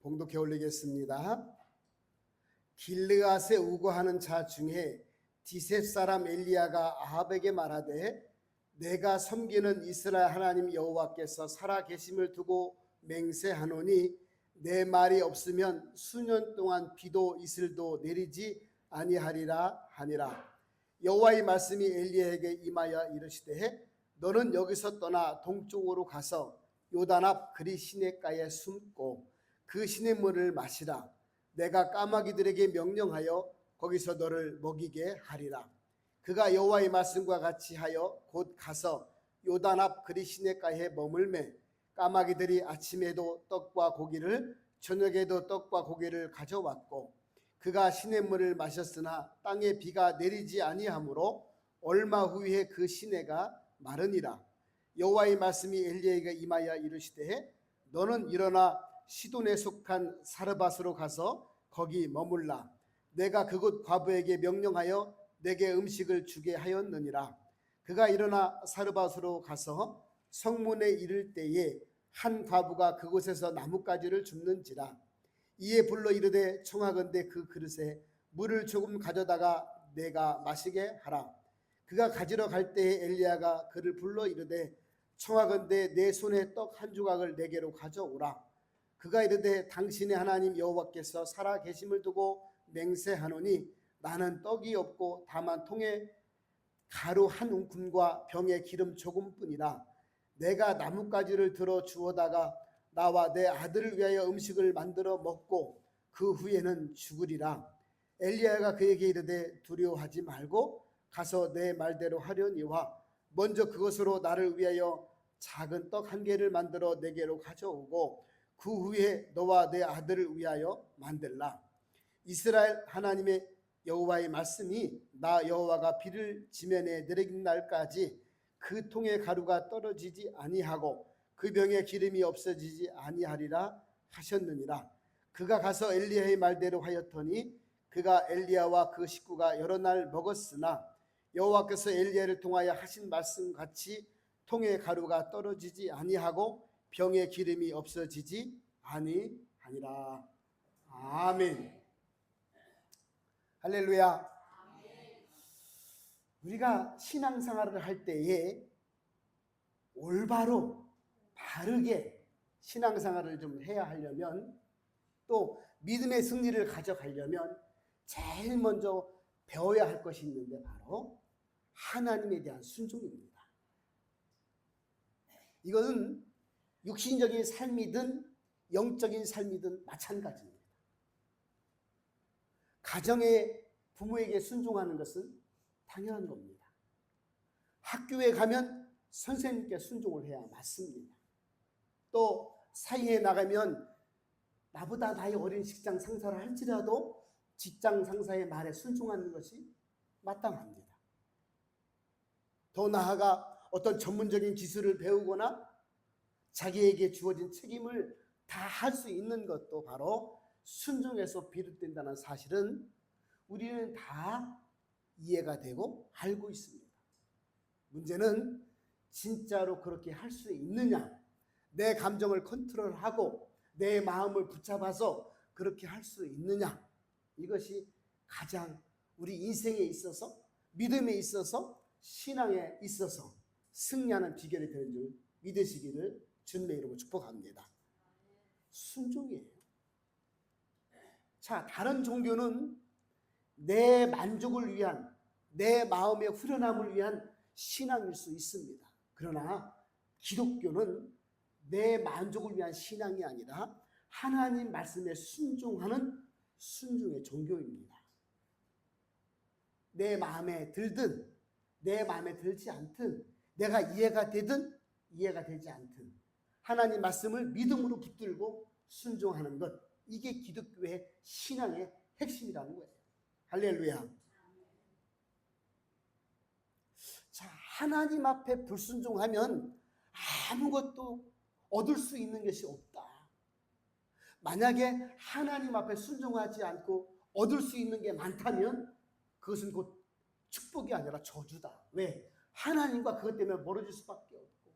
봉독해 올리겠습니다. 길르앗에 우거하는 자 중에 디셉 사람 엘리야가 아합에게 말하되 내가 섬기는 이스라엘 하나님 여호와께서 살아 계심을 두고 맹세하노니 내 말이 없으면 수년 동안 비도 이슬도 내리지 아니하리라 하니라. 여호와의 말씀이 엘리야에게 임하여 이르시되 너는 여기서 떠나 동쪽으로 가서 요단 앞 그리 시냇가에 숨고 그 시냇물을 마시라. 내가 까마귀들에게 명령하여 거기서 너를 먹이게 하리라. 그가 여호와의 말씀과 같이 하여 곧 가서 요단 앞 그리 시냇가에 머물매 까마귀들이 아침에도 떡과 고기를 저녁에도 떡과 고기를 가져왔고 그가 시냇물을 마셨으나 땅에 비가 내리지 아니하므로 얼마 후에 그 시내가 마르니라. 여호와의 말씀이 엘리야에게 임하여 이르시되 너는 일어나 시돈에 속한 사르밧으로 가서 거기 머물라. 내가 그곳 과부에게 명령하여 내게 음식을 주게 하였느니라. 그가 일어나 사르밧으로 가서 성문에 이를 때에 한 과부가 그곳에서 나뭇가지를 줍는지라. 이에 불러 이르되 청하건대 그 그릇에 물을 조금 가져다가 내가 마시게 하라. 그가 가지러 갈 때에 엘리야가 그를 불러 이르되 청하건대 내 손에 떡 한 조각을 내게로 가져오라. 그가 이르되 당신의 하나님 여호와께서 살아 계심을 두고 맹세하노니 나는 떡이 없고 다만 통에 가루 한 움큼과 병에 기름 조금뿐이라. 내가 나뭇가지를 들어 주어다가 나와 내 아들을 위하여 음식을 만들어 먹고 그 후에는 죽으리라. 엘리야가 그에게 이르되 두려워하지 말고 가서 내 말대로 하려니와 먼저 그것으로 나를 위하여 작은 떡 한 개를 만들어 내게로 가져오고 그 후에 너와 내 아들을 위하여 만들라. 이스라엘 하나님의 여호와의 말씀이 나 여호와가 비를 지면에 내리는 날까지 그 통에 가루가 떨어지지 아니하고 그 병에 기름이 없어지지 아니하리라 하셨느니라. 그가 가서 엘리야의 말대로 하였더니 그가 엘리야와 그 식구가 여러 날 먹었으나 여호와께서 엘리야를 통하여 하신 말씀같이 통에 가루가 떨어지지 아니하고 병에 기름이 없어지지 아니하니라. 아멘. 할렐루야. 우리가 신앙생활을 할 때에 올바로 바르게 신앙생활을 좀 해야 하려면 또 믿음의 승리를 가져가려면 제일 먼저 배워야 할 것이 있는데 바로 하나님에 대한 순종입니다. 이것은 육신적인 삶이든 영적인 삶이든 마찬가지입니다. 가정의 부모에게 순종하는 것은 당연한 겁니다. 학교에 가면 선생님께 순종을 해야 맞습니다. 또 사회에 나가면 나보다 나이 어린 직장 상사를 할지라도 직장 상사의 말에 순종하는 것이 마땅합니다. 더 나아가 어떤 전문적인 기술을 배우거나 자기에게 주어진 책임을 다 할 수 있는 것도 바로 순종에서 비롯된다는 사실은 우리는 다 이해가 되고 알고 있습니다. 문제는 진짜로 그렇게 할 수 있느냐, 내 감정을 컨트롤하고 내 마음을 붙잡아서 그렇게 할 수 있느냐, 이것이 가장 우리 인생에 있어서, 믿음에 있어서, 신앙에 있어서 승리하는 비결이 되는 줄 믿으시기를 주님의 이름으로 축복합니다. 순종이에요. 자, 다른 종교는 내 만족을 위한, 내 마음의 후련함을 위한 신앙일 수 있습니다. 그러나 기독교는 내 만족을 위한 신앙이 아니라 하나님 말씀에 순종하는 순종의 종교입니다. 내 마음에 들든 내 마음에 들지 않든, 내가 이해가 되든 이해가 되지 않든 하나님 말씀을 믿음으로 붙들고 순종하는 것, 이게 기독교의 신앙의 핵심이라는 거예요. 할렐루야. 자, 하나님 앞에 불순종하면 아무것도 얻을 수 있는 것이 없다. 만약에 하나님 앞에 순종하지 않고 얻을 수 있는 게 많다면 그것은 곧 축복이 아니라 저주다. 왜? 하나님과 그것 때문에 멀어질 수밖에 없고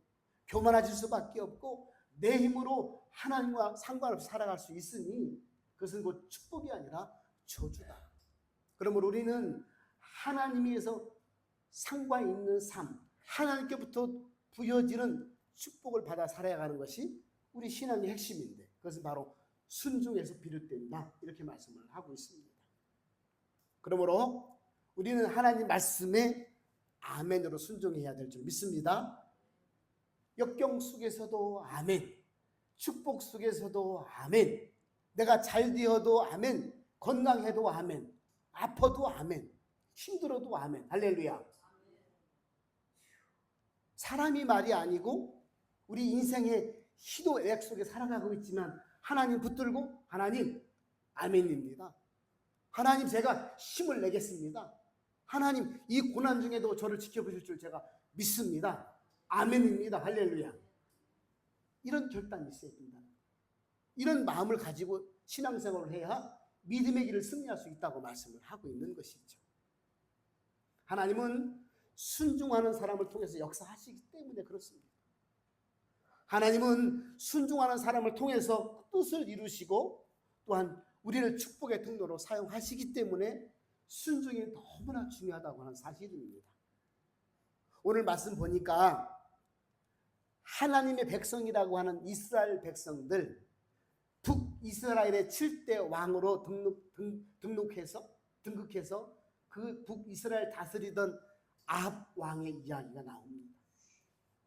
교만해질 수밖에 없고 내 힘으로 하나님과 상관없이 살아갈 수 있으니 그것은 곧 축복이 아니라 저주다. 그러므로 우리는 하나님에서 상관 있는 삶, 하나님께부터 부여지는 축복을 받아 살아가는 것이 우리 신앙의 핵심인데 그것은 바로 순종에서 비롯된다. 이렇게 말씀을 하고 있습니다. 그러므로 우리는 하나님 말씀에 아멘으로 순종해야 될 줄 믿습니다. 역경 속에서도 아멘, 축복 속에서도 아멘, 내가 잘 되어도 아멘, 건강해도 아멘, 아파도 아멘, 힘들어도 아멘. 할렐루야. 사람이 말이 아니고 우리 인생의 희도애락 속에 살아가고 있지만 하나님 붙들고 하나님 아멘입니다. 하나님 제가 힘을 내겠습니다. 하나님 이 고난 중에도 저를 지켜보실 줄 제가 믿습니다. 아멘입니다. 할렐루야. 이런 결단이 있어야 된다. 이런 마음을 가지고 신앙생활을 해야 믿음의 길을 승리할 수 있다고 말씀을 하고 있는 것이죠. 하나님은 순종하는 사람을 통해서 역사하시기 때문에 그렇습니다. 하나님은 순종하는 사람을 통해서 뜻을 이루시고 또한 우리를 축복의 통로로 사용하시기 때문에 순종이 너무나 중요하다고 하는 사실입니다. 오늘 말씀 보니까 하나님의 백성이라고 하는 이스라엘 백성들, 북이스라엘의 7대 왕으로 등극해서 그 북이스라엘 다스리던 아합 왕의 이야기가 나옵니다.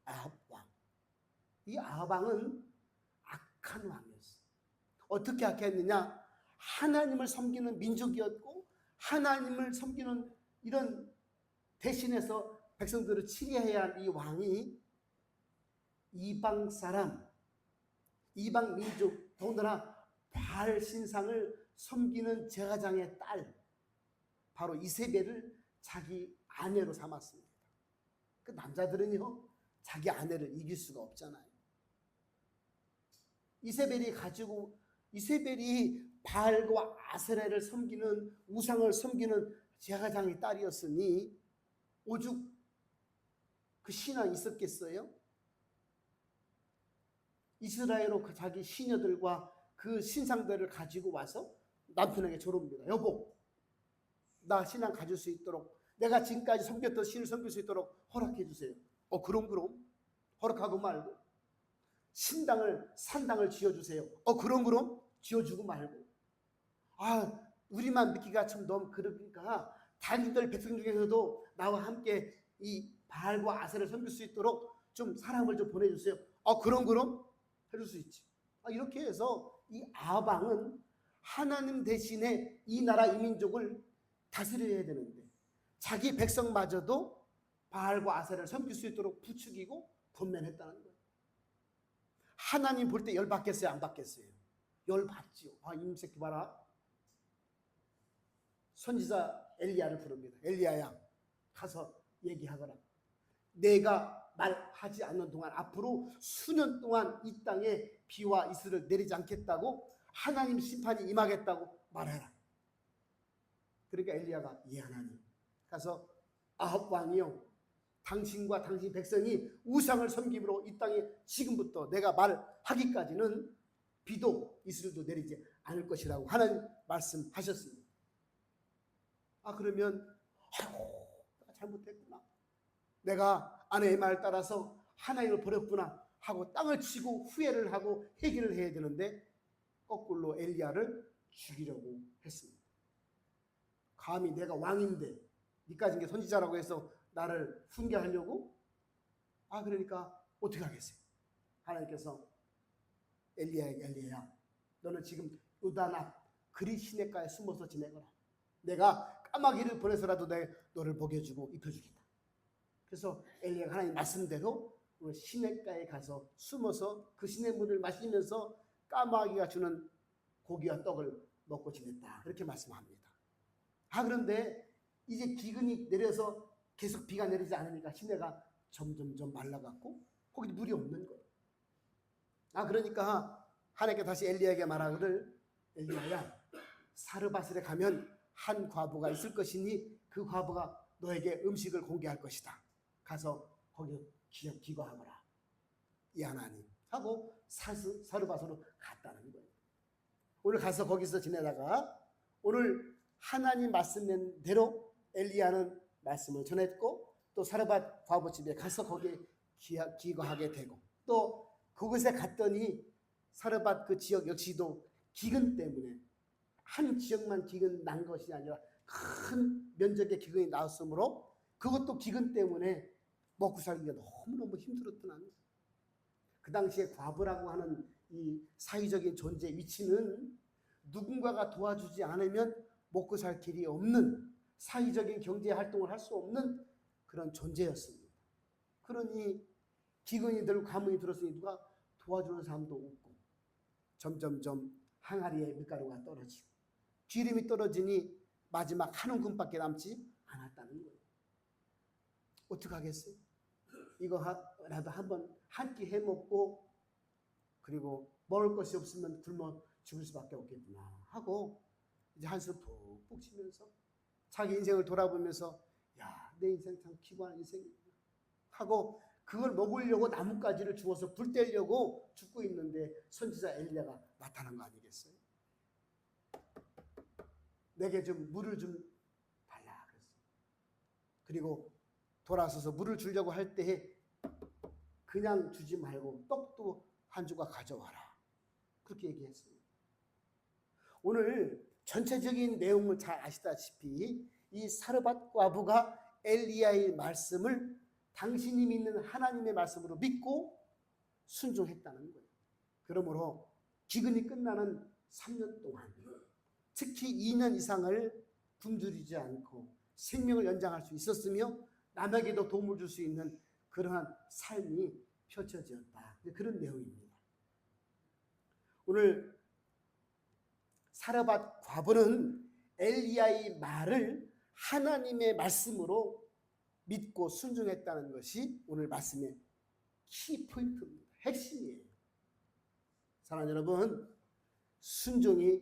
아합 왕. 이 아합 왕은 악한 왕이었어요. 어떻게 악했느냐? 하나님을 섬기는 민족이었고 하나님을 섬기는 이런 대신해서 백성들을 치리해야 할 이 왕이 이방 사람, 이방 민족, 더군다나 바알 신상을 섬기는 제사장의 딸, 바로 이세벨을 자기 아내로 삼았습니다. 그 남자들은요, 자기 아내를 이길 수가 없잖아요. 이세벨이 바알과 아세라를 섬기는, 우상을 섬기는 제사장의 딸이었으니 오죽 그 신앙이 있었겠어요? 이스라엘로 자기 시녀들과 그 신상들을 가지고 와서 남편에게 조릅니다. 여보, 나 신앙 가질 수 있도록, 내가 지금까지 섬겼던 신을 섬길 수 있도록 허락해 주세요. 그럼 허락하고 말고. 산당을 지어주세요. 그럼 지어주고 말고. 우리만 믿기가 참 너무 그러니까 당신들 백성 중에서도 나와 함께 이 바알과 아세를 섬길 수 있도록 좀 사람을 좀 보내주세요. 그럼 해줄 수 있지. 이렇게 해서 이 아방은 하나님 대신에 이 나라 이 민족을 다스려야 되는데 자기 백성마저도 바알과 아세를 섬길 수 있도록 부추기고 권면했다는 거예요. 하나님 볼 때 열 받겠어요? 안 받겠어요? 열 받지요. 이놈 새끼 봐라. 선지자 엘리야를 부릅니다. 엘리야야, 가서 얘기하거라. 내가 말하지 않는 동안 앞으로 수년 동안 이 땅에 비와 이슬을 내리지 않겠다고, 하나님 심판이 임하겠다고 말해라. 그러니까 엘리야가 예 하나님. 가서 아합 왕이요, 당신과 당신 백성이 우상을 섬김으로 이 땅에 지금부터 내가 말하기까지는 비도 이슬도 내리지 않을 것이라고 하나님 말씀하셨습니다. 그러면 잘못했구나, 내가 아내의 말 따라서 하나님을 버렸구나 하고 땅을 치고 후회를 하고 회개를 해야 되는데 거꾸로 엘리야를 죽이려고 했습니다. 감히 내가 왕인데 니까지 게 선지자라고 해서 나를 훈계하려고? 그러니까 어떻게 하겠어요? 하나님께서 엘리야야, 너는 지금 요단 앞 그리 시냇가에 숨어서 지내거라. 내가 까마귀를 보내서라도 너를 먹여주고 입혀주겠다. 그래서 엘리야가 하나님 말씀대로 시냇가에 가서 숨어서 그 시냇물을 마시면서 까마귀가 주는 고기와 떡을 먹고 지냈다. 그렇게 말씀합니다. 그런데 이제 기근이 내려서 계속 비가 내리지 않으니까 시내가 점점점 말라갔고 거기 물이 없는 거예요. 그러니까 하나님께 다시 엘리야에게 말하기를, 엘리야야, 사르밧을에 가면 한 과부가 있을 것이니 그 과부가 너에게 음식을 공개할 것이다. 가서 거기 기거하거라. 이 하나님 하고 사르밧으로 갔다는 거예요. 오늘 가서 거기서 지내다가 오늘 하나님 말씀대로 엘리야는 말씀을 전했고 또 사르밧 과부 집에 가서 거기에 기거하게 되고 또 그곳에 갔더니 사르밧 그 지역 역시도 기근 때문에 한 지역만 기근 난 것이 아니라 큰 면적의 기근이 나왔으므로 그것도 기근 때문에 먹고 살기가 너무너무 힘들었던 거예요. 그 당시에 과부라고 하는 이 사회적인 존재 위치는 누군가가 도와주지 않으면 먹고 살 길이 없는 사회적인 경제 활동을 할 수 없는 그런 존재였습니다. 그러니 기근이 들고 가뭄이 들었으니 누가 도와주는 사람도 없고 점점점 항아리에 밀가루가 떨어지고 기름이 떨어지니 마지막 한 움큼밖에 남지 않았다는 거예요. 어떡하겠어요? 이거라도 한번 한 끼 해먹고 그리고 먹을 것이 없으면 굶어 죽을 수밖에 없겠구나 하고 이제 한숨 푹푹 쉬면서 자기 인생을 돌아보면서 야, 내 인생 참 기구한 인생이구나 하고 그걸 먹으려고 나뭇가지를 주워서 불 떼려고 죽고 있는데 선지자 엘리야가 나타난 거 아니겠어요? 내게 좀 물을 좀 달라 그랬어요. 그리고 돌아서서 물을 주려고 할 때에 그냥 주지 말고 떡도 한 조각 가져와라. 그렇게 얘기했습니다. 오늘 전체적인 내용을 잘 아시다시피 이 사르밧 과부가 엘리야의 말씀을 당신이 믿는 하나님의 말씀으로 믿고 순종했다는 거예요. 그러므로 기근이 끝나는 3년 동안 특히 2년 이상을 굶주리지 않고 생명을 연장할 수 있었으며 남에게도 도움을 줄 수 있는 그러한 삶이 펼쳐졌다. 그런 내용입니다. 오늘 사르밧 과부는 엘리야의 말을 하나님의 말씀으로 믿고 순종했다는 것이 오늘 말씀의 키포인트입니다. 핵심이에요. 사랑하는 여러분, 순종이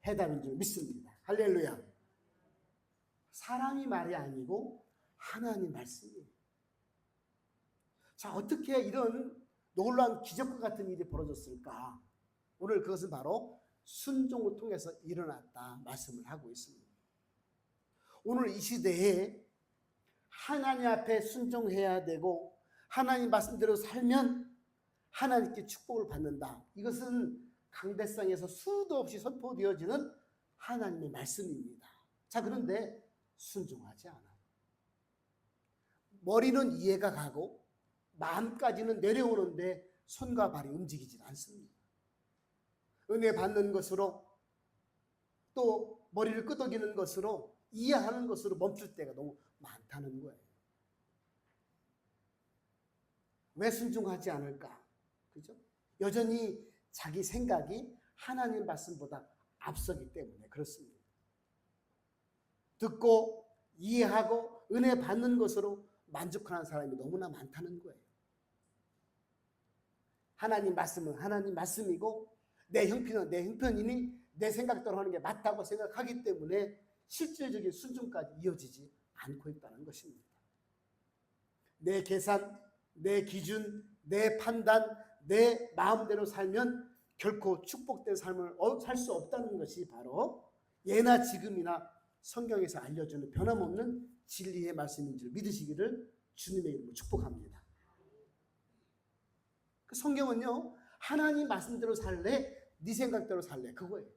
해답인 줄 믿습니다. 할렐루야. 사람이 말이 아니고 하나님 말씀이에요. 자, 어떻게 이런 놀라운 기적과 같은 일이 벌어졌을까? 오늘 그것은 바로 순종을 통해서 일어났다 말씀을 하고 있습니다. 오늘 이 시대에 하나님 앞에 순종해야 되고 하나님 말씀대로 살면 하나님께 축복을 받는다. 이것은 강대상에서 수도 없이 선포되어지는 하나님의 말씀입니다. 자, 그런데 순종하지 않아요. 머리는 이해가 가고 마음까지는 내려오는데 손과 발이 움직이질 않습니다. 은혜 받는 것으로 또 머리를 끄덕이는 것으로 이해하는 것으로 멈출 때가 너무 많다는 거예요. 왜 순종하지 않을까? 그죠? 여전히 자기 생각이 하나님 말씀보다 앞서기 때문에 그렇습니다. 듣고 이해하고 은혜 받는 것으로 만족하는 사람이 너무나 많다는 거예요. 하나님 말씀은 하나님 말씀이고 내 형편은 내 형편이니 내 생각대로 하는 게 맞다고 생각하기 때문에 실질적인 순종까지 이어지지 않고 있다는 것입니다. 내 계산, 내 기준, 내 판단, 내 마음대로 살면 결코 축복된 삶을 살 수 없다는 것이 바로 예나 지금이나 성경에서 알려주는 변함없는 진리의 말씀인 줄 믿으시기를 주님의 이름으로 축복합니다. 그 성경은요, 하나님 말씀대로 살래? 네 생각대로 살래? 그거예요.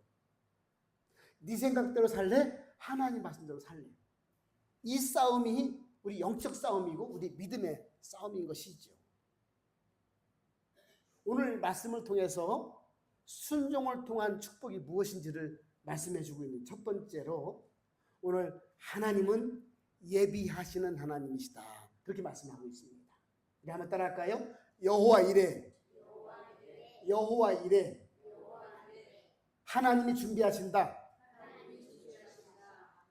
네 생각대로 살래? 하나님 말씀대로 살래? 이 싸움이 우리 영적 싸움이고 우리 믿음의 싸움인 것이죠. 오늘 말씀을 통해서 순종을 통한 축복이 무엇인지를 말씀해주고 있는 첫 번째로 오늘 하나님은 예비하시는 하나님이시다. 그렇게 말씀하고 있습니다. 우리 한번 따라할까요? 여호와 이래. 여호와 이래. 하나님이 준비하신다.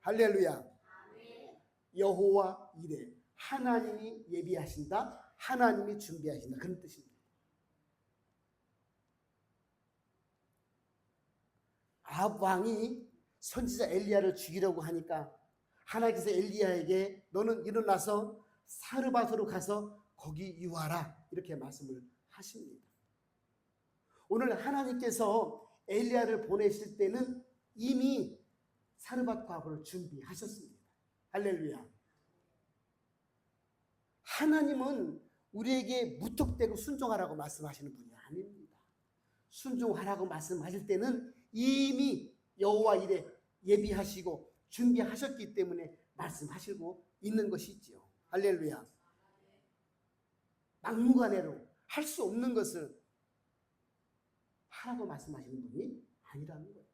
할렐루야. 여호와 이래. 하나님이 예비하신다. 하나님이 준비하신다. 그런 뜻입니다. 아합 왕이 선지자 엘리야를 죽이려고 하니까 하나님께서 엘리야에게 너는 일어나서 사르밧으로 가서 거기 유하라 이렇게 말씀을 하십니다. 오늘 하나님께서 엘리야를 보내실 때는 이미 사르밧 과부를 준비하셨습니다. 할렐루야. 하나님은 우리에게 무턱대고 순종하라고 말씀하시는 분이 아닙니다. 순종하라고 말씀하실 때는 이미 여호와 일에 예비하시고 준비하셨기 때문에 말씀하시고 있는 것이지요. 할렐루야. 막무가내로 할 수 없는 것을 하라고 말씀하시는 분이 아니라는 거예요.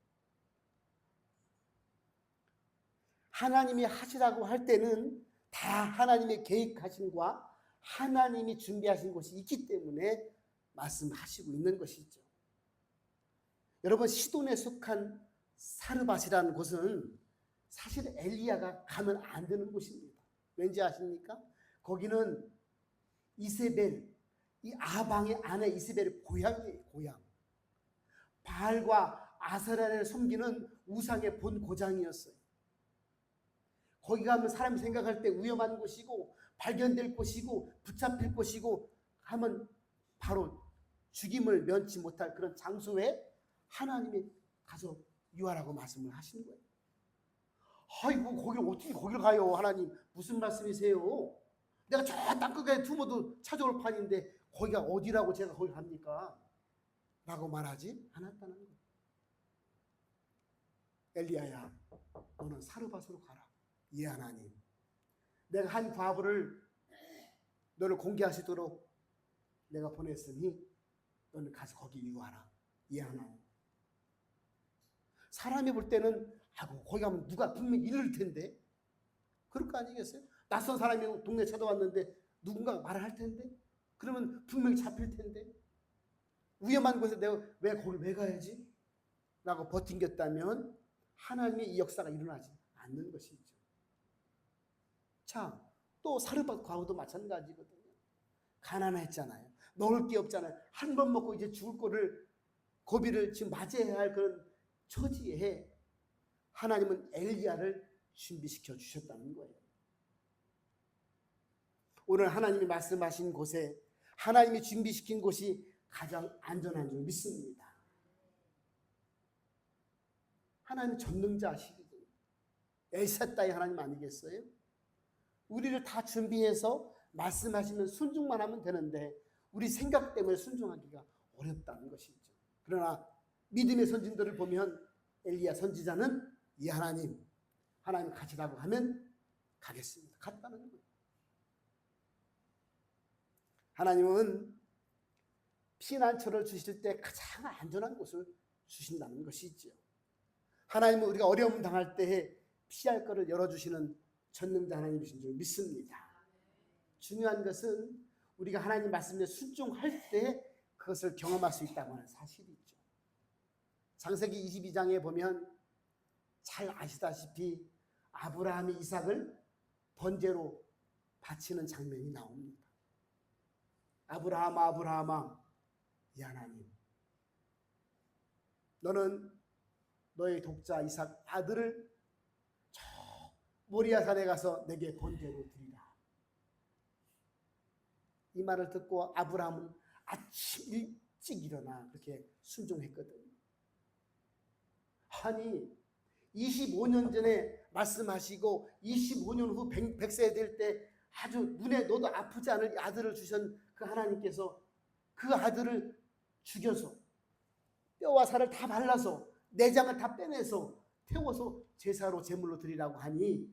하나님이 하시라고 할 때는 다 하나님의 계획하심과 하나님이 준비하신 것이 있기 때문에 말씀하시고 있는 것이죠. 여러분, 시돈에 속한 사르밧이라는 곳은 사실 엘리야가 가면 안 되는 곳입니다. 왠지 아십니까? 거기는 이세벨, 이 아방의 아내 이세벨의 고향이에요. 고향. 바알과 아세라를 섬기는 우상의 본 고장이었어요. 거기 가면 사람이 생각할 때 위험한 곳이고 발견될 곳이고 붙잡힐 곳이고 하면 바로 죽임을 면치 못할 그런 장소에 하나님이 가서 유하라고 말씀을 하시는 거예요. 아이고, 거기를 어떻게 거기를 가요? 하나님 무슨 말씀이세요? 내가 저 땅끝에 두모도 찾아올 판인데 거기가 어디라고 제가 거기 갑니까? 라고 말하지 않았다는 거예요. 엘리야야, 너는 사르밧으로 가라. 예, 하나님. 내가 한 과부를 너를 공개하시도록 내가 보냈으니 너는 가서 거기 유하라. 예, 하나님. 사람이 볼 때는 거기 가면 누가 분명히 이를 텐데, 그럴 거 아니겠어요? 낯선 사람이 동네 찾아왔는데 누군가 말을 할 텐데, 그러면 분명히 잡힐 텐데, 위험한 곳에 내가 왜 거길 왜 가야지? 라고 버틴겼다면 하나님의 이 역사가 일어나지 않는 것이죠. 자, 또 사르밧 과부도 마찬가지거든요. 가난했잖아요. 먹을 게 없잖아요. 한 번 먹고 이제 죽을 거를 고비를 지금 맞이해야 할 그런 처지에 하나님은 엘리야를 준비시켜 주셨다는 거예요. 오늘 하나님이 말씀하신 곳에 하나님이 준비시킨 곳이 가장 안전한 줄 믿습니다. 하나님 전능자시거든요. 엘사다이 하나님 아니겠어요? 우리를 다 준비해서 말씀하시면 순종만 하면 되는데 우리 생각 때문에 순종하기가 어렵다는 것이죠. 그러나 믿음의 선진들을 보면 엘리야 선지자는 이 하나님 가시라고 하면 가겠습니다. 갔다는 거예요. 하나님은 피난처를 주실 때 가장 안전한 곳을 주신다는 것이죠. 하나님은 우리가 어려움 당할 때에 피할 것을 열어주시는 전능자 하나님이신 줄 믿습니다. 중요한 것은 우리가 하나님 말씀에 순종할 때 그것을 경험할 수 있다고 하는 사실이죠. 창세기 22장에 보면 잘 아시다시피 아브라함이 이삭을 번제로 바치는 장면이 나옵니다. 아브라함아, 아브라함아, 이 하나님, 너는 너의 독자 이삭 아들을 저 모리아산에 가서 내게 번제로 드리라. 이 말을 듣고 아브라함은 아침 일찍 일어나 그렇게 순종했거든요. 아니 25년 전에 말씀하시고 25년 후 100세 될 때 아주 눈에 너도 아프지 않을 아들을 주신 그 하나님께서 그 아들을 죽여서 뼈와 살을 다 발라서 내장을 다 빼내서 태워서 제사로 제물로 드리라고 하니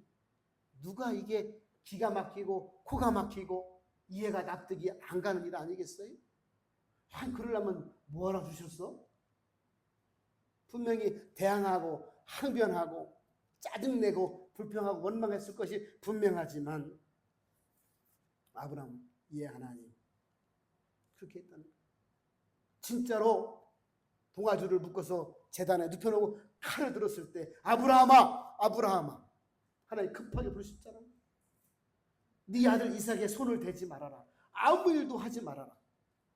누가 이게 기가 막히고 코가 막히고 이해가 납득이 안 가는 일 아니겠어요? 아니 그러려면 뭐하러 주셨어? 분명히 대항하고 항변하고 짜증내고 불평하고 원망했을 것이 분명하지만 아브라함, 예 하나님, 그렇게 했다는 거예요. 진짜로 동아줄을 묶어서 제단에 눕혀놓고 칼을 들었을 때 아브라함아, 아브라함아, 하나님 급하게 부르셨잖아요. 네 아들 이삭의 손을 대지 말아라. 아무 일도 하지 말아라.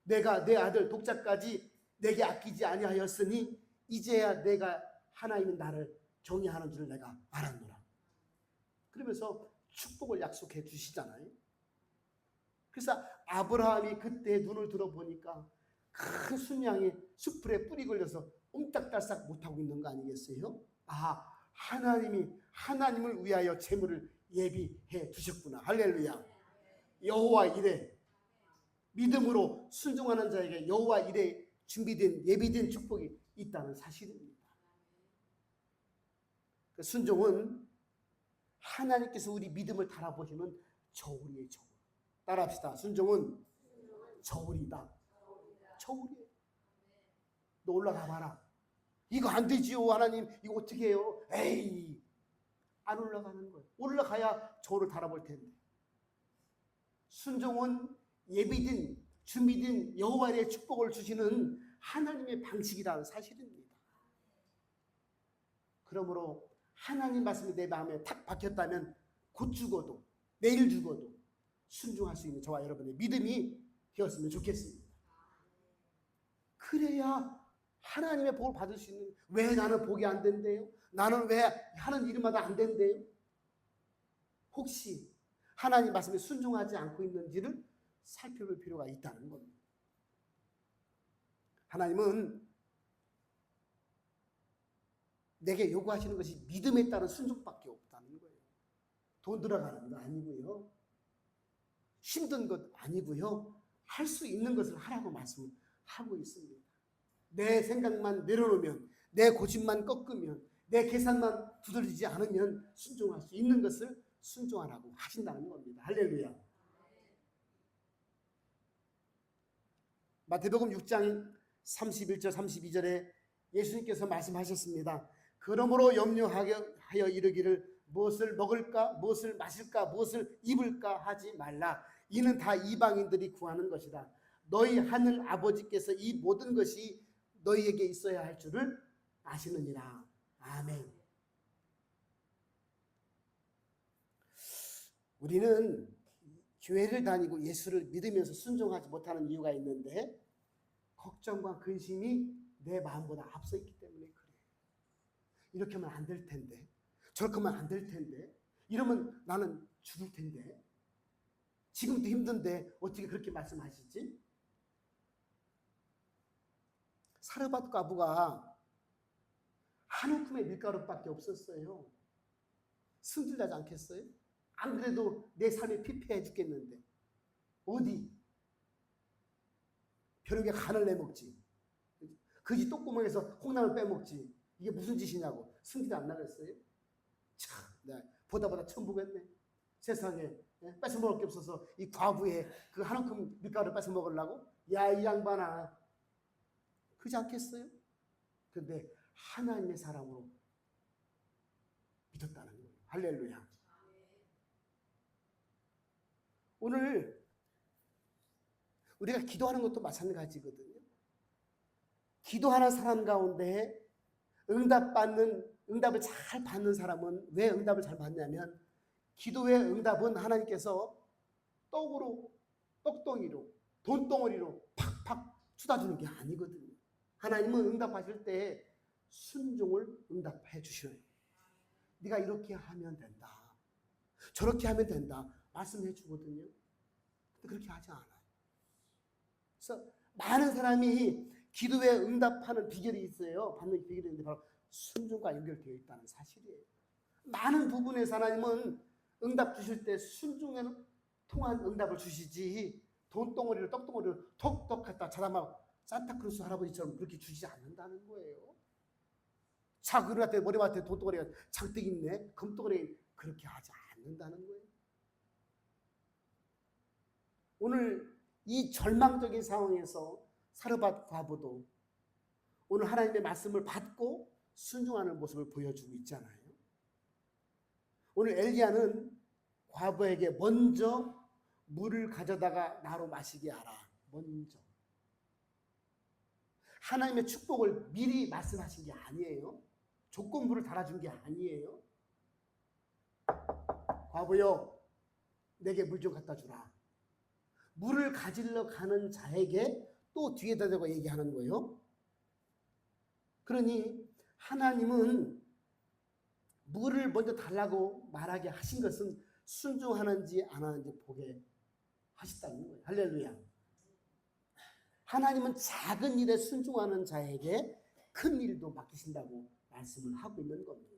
내가 내 아들 독자까지 내게 아끼지 아니하였으니 이제야 내가 하나님은 나를 경외하는 줄을 내가 알았노라. 그러면서 축복을 약속해 주시잖아요. 그래서 아브라함이 그때 눈을 들어보니까 큰 순양이 숯불에 뿌리 걸려서 옴딱달싹 못하고 있는 거 아니겠어요? 아, 하나님을 위하여 재물을 예비해 두셨구나. 할렐루야. 여호와 이레, 믿음으로 순종하는 자에게 여호와 이레 준비된 예비된 축복이 있다는 사실입니다. 그 순종은 하나님께서 우리 믿음을 달아보시는 저울이에요. 저울. 따라합시다. 순종은 저울이다. 저울이에요. 너 올라가 봐라. 이거 안 되지요. 하나님 이거 어떻게 해요? 에이, 안 올라가는 거예요. 올라가야 저울을 달아볼 텐데. 순종은 예비된 준비된 여호와의 축복을 주시는 하나님의 방식이라는 사실입니다. 그러므로 하나님 말씀이 내 마음에 탁 박혔다면 곧 죽어도 내일 죽어도 순종할 수 있는 저와 여러분의 믿음이 되었으면 좋겠습니다. 그래야 하나님의 복을 받을 수 있는, 왜 나는 복이 안 된대요? 나는 왜 하는 일마다 안 된대요? 혹시 하나님 말씀에 순종하지 않고 있는지를 살펴볼 필요가 있다는 겁니다. 하나님은 내게 요구하시는 것이 믿음에 따른 순종밖에 없다는 거예요. 돈 들어가는 거 아니고요. 힘든 것 아니고요. 할 수 있는 것을 하라고 말씀하고 있습니다. 내 생각만 내려놓으면, 내 고집만 꺾으면, 내 계산만 두드러지지 않으면 순종할 수 있는 것을 순종하라고 하신다는 겁니다. 할렐루야. 마태복음 6장 31절 32절에 예수님께서 말씀하셨습니다. 그러므로 염려하여 이르기를 무엇을 먹을까, 무엇을 마실까, 무엇을 입을까 하지 말라. 이는 다 이방인들이 구하는 것이다. 너희 하늘 아버지께서 이 모든 것이 너희에게 있어야 할 줄을 아시느니라. 아멘. 우리는 교회를 다니고 예수를 믿으면서 순종하지 못하는 이유가 있는데, 걱정과 근심이 내 마음보다 앞서 있기 때문에 그래요. 이렇게 하면 안 될 텐데, 저렇게 하면 안 될 텐데, 이러면 나는 죽을 텐데, 지금도 힘든데 어떻게 그렇게 말씀하시지? 사르밧 과부가 한 움큼의 밀가루밖에 없었어요. 승질나지 않겠어요? 안 그래도 내 삶이 피폐해 죽겠는데 어디 벼룩에 간을 내먹지, 그지 똥구멍에서 콩나물 빼먹지, 이게 무슨 짓이냐고 승질 안 나겠어요? 참, 보다 처음 보겠네. 세상에 뺏어 먹을 게 없어서 이 과부의 그 한 움큼 밀가루 뺏어 먹으려고? 야, 이 양반아, 그렇지 않겠어요? 그런데 하나님의 사람으로 믿었다는 거예요. 할렐루야. 오늘 우리가 기도하는 것도 마찬가지거든요. 기도하는 사람 가운데 응답을 잘 받는 사람은 왜 응답을 잘 받냐면, 기도의 응답은 하나님께서 떡덩이로, 돈덩어리로 팍팍 쏟아주는 게 아니거든요. 하나님은 응답하실 때 순종을 응답해 주셔요. 네가 이렇게 하면 된다, 저렇게 하면 된다 말씀해 주거든요. 근데 그렇게 하지 않아요. 그래서 많은 사람이 기도에 응답하는 비결이 있어요. 받는 비결이 있는데 바로 순종과 연결되어 있다는 사실이에요. 많은 부분에서 하나님은 응답 주실 때 순종에 통한 응답을 주시지, 돈덩어리를 떡덩어리를 톡톡 갖다 자다막 산타크로스 할아버지처럼 그렇게 주시지 않는다는 거예요. 자, 그런데 머리맡에 돈덩어리가 잔뜩 있네, 금덩어리, 그렇게 하지 않는다는 거예요. 오늘 이 절망적인 상황에서 사르밧 과부도 오늘 하나님의 말씀을 받고 순종하는 모습을 보여주고 있잖아요. 오늘 엘리야는 과부에게 먼저 물을 가져다가 나로 마시게 하라. 먼저 하나님의 축복을 미리 말씀하신 게 아니에요. 조건부를 달아준 게 아니에요. 과부여, 내게 물 좀 갖다 주라. 물을 가지러 가는 자에게 또 뒤에다 대고 얘기하는 거예요. 그러니 하나님은 물을 먼저 달라고 말하게 하신 것은 순종하는지 안 하는지 보게 하셨다는 거예요. 할렐루야. 하나님은 작은 일에 순종하는 자에게 큰 일도 맡기신다고 말씀을 하고 있는 겁니다.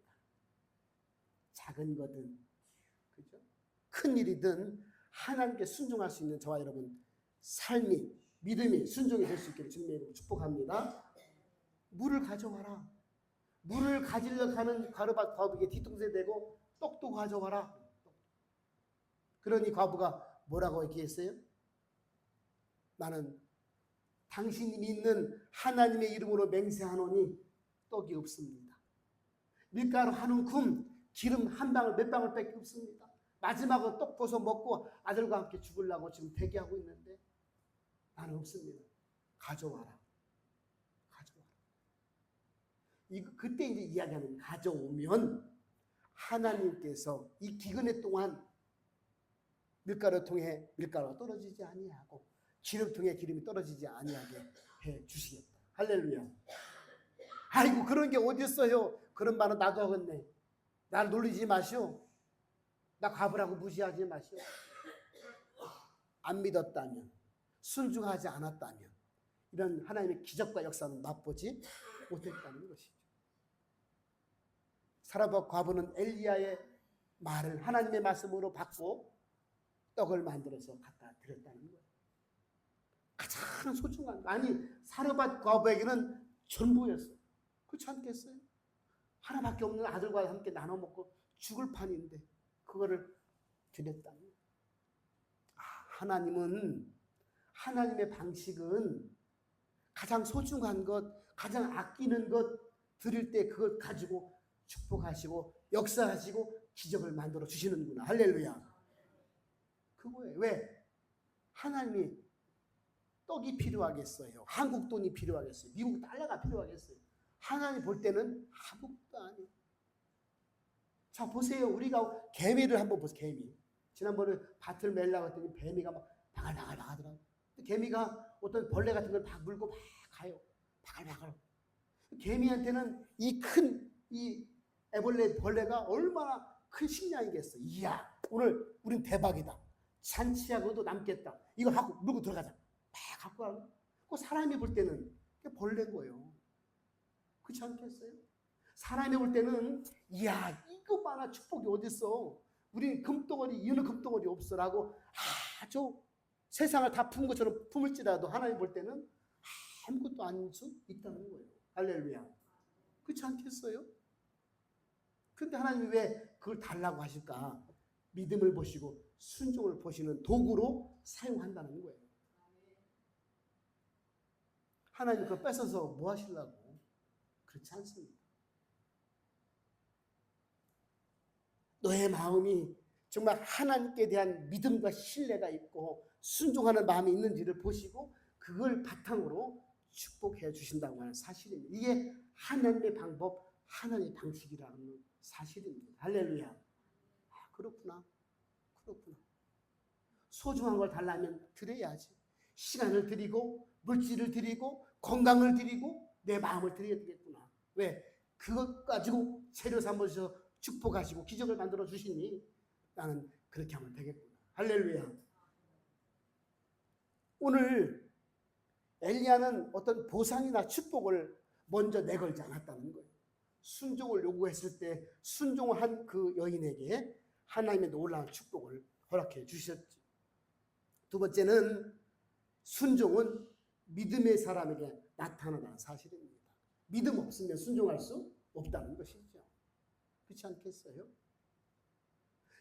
작은 거든, 그죠? 큰 일이든 하나님께 순종할 수 있는 저와 여러분 삶이, 믿음이 순종이 될 수 있기를 주님의 이름으로 축복합니다. 물을 가져와라. 물을 가지러 가는 과부에게 뒤통수에 대고 떡도 가져와라. 그러니 과부가 뭐라고 얘기했어요? 나는 당신이 믿는 하나님의 이름으로 맹세하노니 떡이 없습니다. 밀가루 한 움큼, 기름 한 방울, 몇 방울 밖에 없습니다. 마지막으로 떡 벗어 먹고 아들과 함께 죽으려고 지금 대기하고 있는데 나는 없습니다. 가져와라. 가져와라. 그때 이제 이야기하는 가져오면 하나님께서 이 기근의 동안 밀가루 통에 밀가루가 떨어지지 아니하고 기름 통에 기름이 떨어지지 아니하게 해 주시겠다. 할렐루야. 아이고 그런 게 어디 있어요? 그런 말은 나도 하겠네. 날 놀리지 마시오. 나 과부라고 무시하지 마시오. 안 믿었다면, 순종하지 않았다면 이런 하나님의 기적과 역사는 맛보지 못했다는 것이죠. 사라밧 과부는 엘리야의 말을 하나님의 말씀으로 받고 떡을 만들어서 갖다 드렸다는 거예요. 가장 소중한, 아니 사라밧 과부에게는 전부였어요. 그렇지 않겠어요? 하나밖에 없는 아들과 함께 나눠 먹고 죽을 판인데 그거를 드렸다는 거예요. 하나님은, 하나님의 방식은 가장 소중한 것, 가장 아끼는 것 드릴 때 그것 가지고 축복하시고 역사하시고 기적을 만들어 주시는구나. 할렐루야. 그거예요. 왜? 하나님이 떡이 필요하겠어요? 한국 돈이 필요하겠어요? 미국 달러가 필요하겠어요? 하나님 볼 때는 아무것도 아니에요. 자, 보세요. 우리가 개미를 한번 보세요. 개미. 지난번에 밭을 매려고 했더니 개미가 막 바글바글 하더라고요. 개미가 어떤 벌레 같은 걸 막 물고 막 가요. 바글바글. 개미한테는 이 큰 이 애벌레 벌레가 얼마나 큰 식량이겠어. 이야, 오늘 우린 대박이다. 잔치하고도 남겠다. 이거 하고 물고 들어가자. 막 갖고 가고. 그 사람이 볼 때는 그게 벌레인 거예요. 그렇지 않겠어요? 사람이 볼 때는 이야, 이거만한 축복이 어딨어. 우리 금덩어리, 이유는 금덩어리 없어라고 아주 세상을 다 품 것처럼 품을지라도 하나님 볼 때는 아무것도 아닐 수 있다는 거예요. 할렐루야. 그렇지 않겠어요? 근데 하나님이 왜 그걸 달라고 하실까? 믿음을 보시고 순종을 보시는 도구로 사용한다는 거예요. 하나님 그거 뺏어서 뭐 하시려고? 그렇지 않습니다. 너의 마음이 정말 하나님께 대한 믿음과 신뢰가 있고 순종하는 마음이 있는지를 보시고 그걸 바탕으로 축복해 주신다고 하는 사실입니다. 이게 하나님의 방법, 하나님의 방식이라는 사실입니다. 할렐루야. 아, 그렇구나. 그렇구나. 소중한 걸 달라면 드려야지. 시간을 드리고 물질을 드리고 건강을 드리고 내 마음을 드려야 되겠구나. 왜? 그것 가지고 재료 삼으셔서 축복하시고 기적을 만들어 주시니 나는 그렇게 하면 되겠구나. 할렐루야. 오늘 엘리야는 어떤 보상이나 축복을 먼저 내걸지 않았다는 거예요. 순종을 요구했을 때 순종한 그 여인에게 하나님의 놀라운 축복을 허락해 주셨죠. 두 번째는 순종은 믿음의 사람에게 나타나는 사실입니다. 믿음 없으면 순종할 수 없다는 것이죠. 그렇지 않겠어요?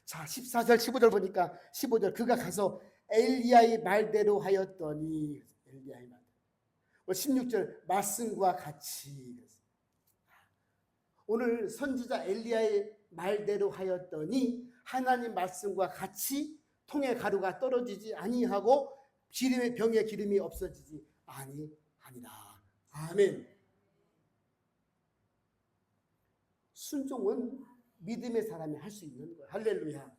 자, 14절 15절 보니까 15절 그가 가서 엘리야의 말대로 하였더니 엘리야의 말대로 16절 말씀과 같이 오늘 선지자 엘리야의 말대로 하였더니 하나님 말씀과 같이 통에 가루가 떨어지지 아니하고 기름의 병에 기름이 없어지지 아니하니라. 아멘. 순종은 믿음의 사람이 할 수 있는 거예요. 할렐루야.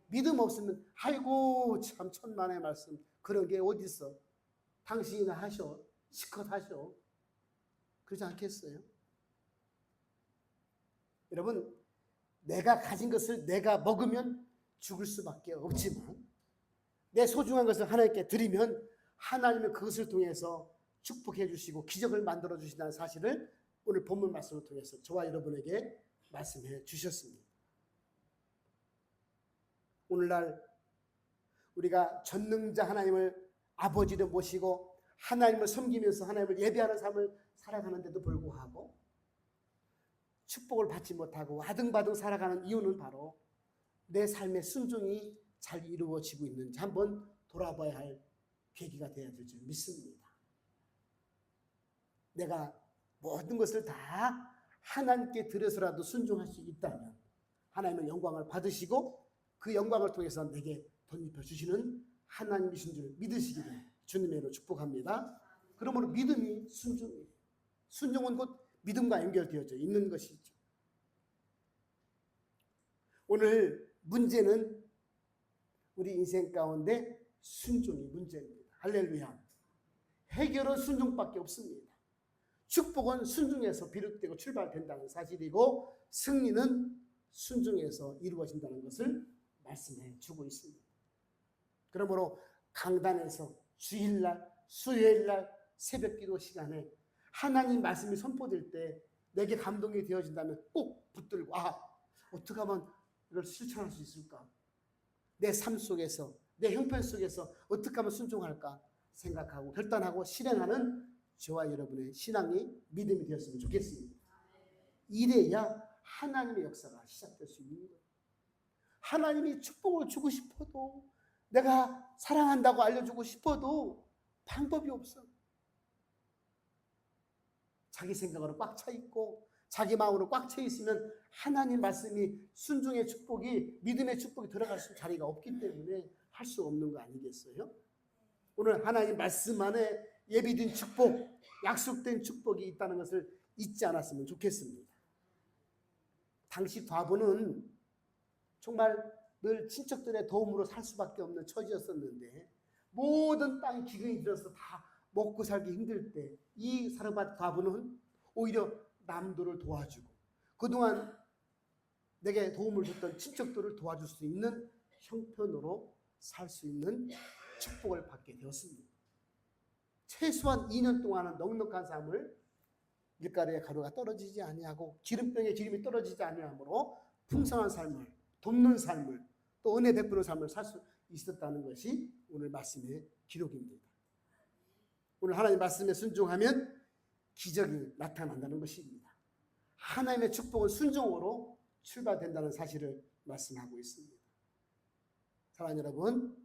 믿음 없으면 아이고 참 천만의 말씀 그런 게 어디 있어. 당신이나 하셔. 시컷 하셔. 그렇지 않겠어요? 여러분, 내가 가진 것을 내가 먹으면 죽을 수밖에 없지만 내 소중한 것을 하나님께 드리면 하나님은 그것을 통해서 축복해 주시고 기적을 만들어 주신다는 사실을 오늘 본문 말씀을 통해서 저와 여러분에게 말씀해 주셨습니다. 오늘날 우리가 전능자 하나님을 아버지로 모시고 하나님을 섬기면서 하나님을 예배하는 삶을 살아가는데도 불구하고 축복을 받지 못하고 아등바등 살아가는 이유는 바로 내 삶의 순종이 잘 이루어지고 있는지 한번 돌아봐야 할 계기가 되어야 될 줄 믿습니다. 내가 모든 것을 다 하나님께 드려서라도 순종할 수 있다면 하나님의 영광을 받으시고 그 영광을 통해서 내게 덧입혀 주시는 하나님이신 줄 믿으시기를 주님의 이름으로 축복합니다. 그러므로 믿음이 순종이에요. 순종은 곧 믿음과 연결되어져 있는 것이죠. 오늘 문제는 우리 인생 가운데 순종이 문제입니다. 할렐루야. 해결은 순종밖에 없습니다. 축복은 순종에서 비롯되고 출발된다는 사실이고 승리는 순종에서 이루어진다는 것을 말씀해 주고 있습니다. 그러므로 강단에서 주일날, 수요일날 새벽기도 시간에 하나님 말씀이 선포될 때 내게 감동이 되어진다면 꼭 붙들고 어떻게 하면 이걸 실천할 수 있을까? 내 삶 속에서, 내 형편 속에서 어떻게 하면 순종할까 생각하고 결단하고 실행하는 저와 여러분의 신앙이 믿음이 되었으면 좋겠습니다. 이래야 하나님의 역사가 시작될 수 있는 거예요. 하나님이 축복을 주고 싶어도 내가 사랑한다고 알려주고 싶어도 방법이 없어. 자기 생각으로 꽉 차 있고 자기 마음으로 꽉 차 있으면 하나님 말씀이 순종의 축복이 믿음의 축복이 들어갈 수 있는 자리가 없기 때문에 할 수 없는 거 아니겠어요? 오늘 하나님 말씀 안에 예비된 축복, 약속된 축복이 있다는 것을 잊지 않았으면 좋겠습니다. 당시 과부는 정말 늘 친척들의 도움으로 살 수밖에 없는 처지였었는데 모든 땅이 기근이 들어서 다 먹고 살기 힘들 때 이 사르밧 과부는 오히려 남들을 도와주고 그동안 내게 도움을 줬던 친척들을 도와줄 수 있는 형편으로 살 수 있는 축복을 받게 되었습니다. 최소한 2년 동안은 넉넉한 삶을 밀가루에 가루가 떨어지지 아니하고 기름병에 기름이 떨어지지 아니하므로 풍성한 삶을 돕는 삶을 또 은혜 베푸는 삶을 살 수 있었다는 것이 오늘 말씀의 기록입니다. 오늘 하나님 말씀에 순종하면 기적이 나타난다는 것입니다. 하나님의 축복은 순종으로 출발된다는 사실을 말씀하고 있습니다. 사랑하는 여러분,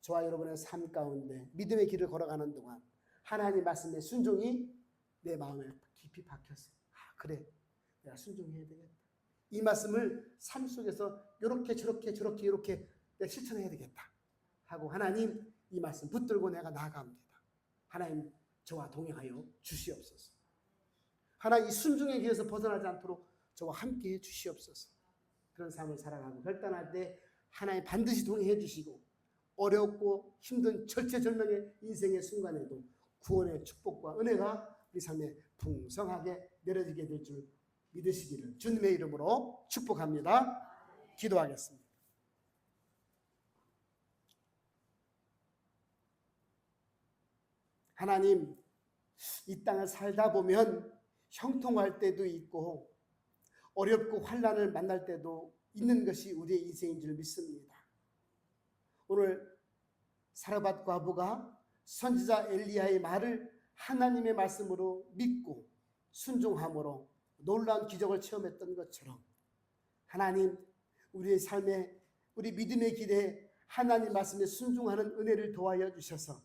저와 여러분의 삶 가운데 믿음의 길을 걸어가는 동안 하나님 말씀의 순종이 내 마음에 깊이 박혔어요. 그래, 내가 순종해야 되겠다. 이 말씀을 삶 속에서 이렇게 내가 실천해야 되겠다 하고 하나님 이 말씀 붙들고 내가 나아갑니다. 하나님 저와 동행하여 주시옵소서. 하나님 이 순종의 길에서 벗어나지 않도록 저와 함께해 주시옵소서. 그런 삶을 살아가고 결단할 때 하나님 반드시 동행해 주시고 어렵고 힘든 절체절명의 인생의 순간에도 구원의 축복과 은혜가 우리 삶에 풍성하게 내려지게 될 줄 믿으시기를 주님의 이름으로 축복합니다. 기도하겠습니다. 하나님, 이 땅을 살다 보면 형통할 때도 있고 어렵고 환난을 만날 때도 있는 것이 우리의 인생인 줄 믿습니다. 오늘 사르밧 과부가 선지자 엘리야의 말을 하나님의 말씀으로 믿고 순종함으로 놀라운 기적을 체험했던 것처럼 하나님 우리의 삶에 우리 믿음의 길에 하나님 말씀에 순종하는 은혜를 도와여 주셔서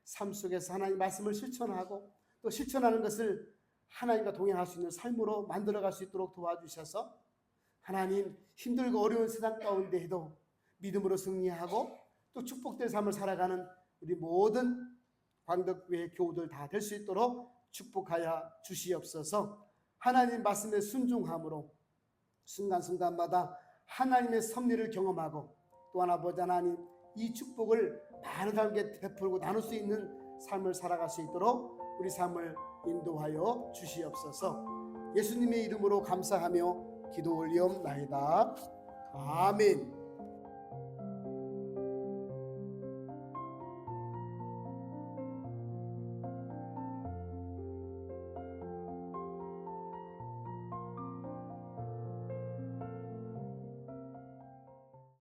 삶 속에서 하나님 말씀을 실천하고 또 실천하는 것을 하나님과 동행할 수 있는 삶으로 만들어갈 수 있도록 도와주셔서 하나님 힘들고 어려운 세상 가운데에도 믿음으로 승리하고 또 축복된 삶을 살아가는 우리 모든 광덕교회 교우들 다 될 수 있도록 축복하여 주시옵소서. 하나님 말씀에 순종함으로 순간순간마다 하나님의 섭리를 경험하고 또한 아버지 하나님 이 축복을 많은 사람에게 베풀고 나눌 수 있는 삶을 살아갈 수 있도록 우리 삶을 인도하여 주시옵소서. 예수님의 이름으로 감사하며 기도 올리옵나이다. 아멘.